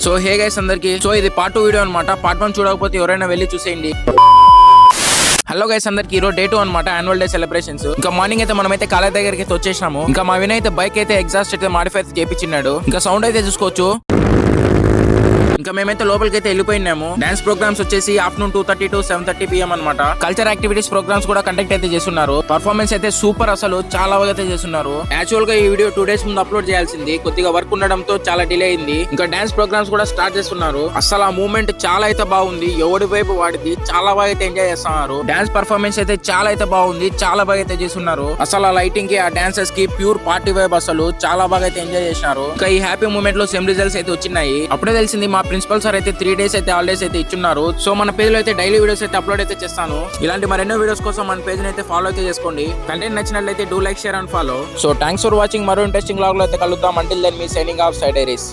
So hey guys అందరికి, so ఇది part 2 video అనమాట. పార్ట్ 1 చూడకపోతే ఎవరైనా వెళ్ళి చూసేయండి. హలో గైస్ అందరికి, ఈరోజు డే 2 అనమాట, యాన్యువల్ డే సెలబ్రేషన్స్. ఇంకా మార్నింగ్ అయితే మనమైతే కాలేజ్ దగ్గరికి అయితే వచ్చేసినాము. ఇంకా మా వినయ్ అయితే బైక్ అయితే ఎగ్జాస్ట్ అయితే మాడిఫై అయితే చేపించినాడు. ఇంకా సౌండ్ అయితే చూసుకోవచ్చు. ఇంకా మేమైతే లోపలికి అయితే వెళ్ళిపోయినాము. డాన్స్ ప్రోగ్రామ్స్ వచ్చేసి ఆఫ్టర్నూన్ 2:30 to 7:30 PM అనమాట. కల్చర్ యాక్టివిటీస్ ప్రోగ్రామ్స్ కూడా కండక్ట్ అయితే చేస్తున్నారు. పర్ఫార్మెన్స్ అయితే సూపర్, అసలు చాలా బాగా అయితే చేస్తున్నారు. యాక్చువల్ గా ఈ వీడియో 2 days ముందు అప్లోడ్ చేయాల్సింది, కొద్దిగా వర్క్ ఉండడంతో చాలా డిలే అయింది. ఇంకా డాన్స్ ప్రోగ్రామ్స్ కూడా స్టార్ట్ చేస్తున్నారు. అసలు ఆ మూవ్మెంట్ చాలా అయితే బాగుంది. ఎవడి వైపు వాడిది చాలా బాగా అయితే ఎంజాయ్ చేస్తున్నారు. డాన్స్ పర్ఫార్మెన్స్ అయితే చాలా అయితే బాగుంది, చాలా బాగా అయితే చేస్తున్నారు. అసలు ఆ లైటింగ్ కి, ఆ డాన్సర్స్ కి ప్యూర్ పార్టీ వైబ్, అసలు చాలా బాగా అయితే ఎంజాయ్ చేసినారు. ఇంకా ఈ హ్యాపీ మూమెంట్ లో సేమ్ రిజల్ట్స్ అయితే వచ్చినాయి. అప్పుడే తెలిసింది మా ప్రిన్సిపల్ సార్ అయితే 3 days అయితే హాలిడేస్ అయితే ఇచ్చున్నారు. సో మన పేజ్ లో అయితే డైలీ వీడియోస్ అయితే అప్లోడ్ అయితే చేస్తాను. ఇలాంటి మరెన్నో వీడియోస్ కోసం మన పేజ్ అయితే ఫాలో అయితే చేసుకోండి. కంటెంట్ నచ్చినట్లయితే do like, share and follow. So thanks for watching. మరో ఇంట్రెస్టింగ్ వ్లాగ్ లో అయితే కలుద్దాం. అంటిల్ దెన్ మీ సైనింగ్ ఆఫ్, సైడ్ డైరీస్.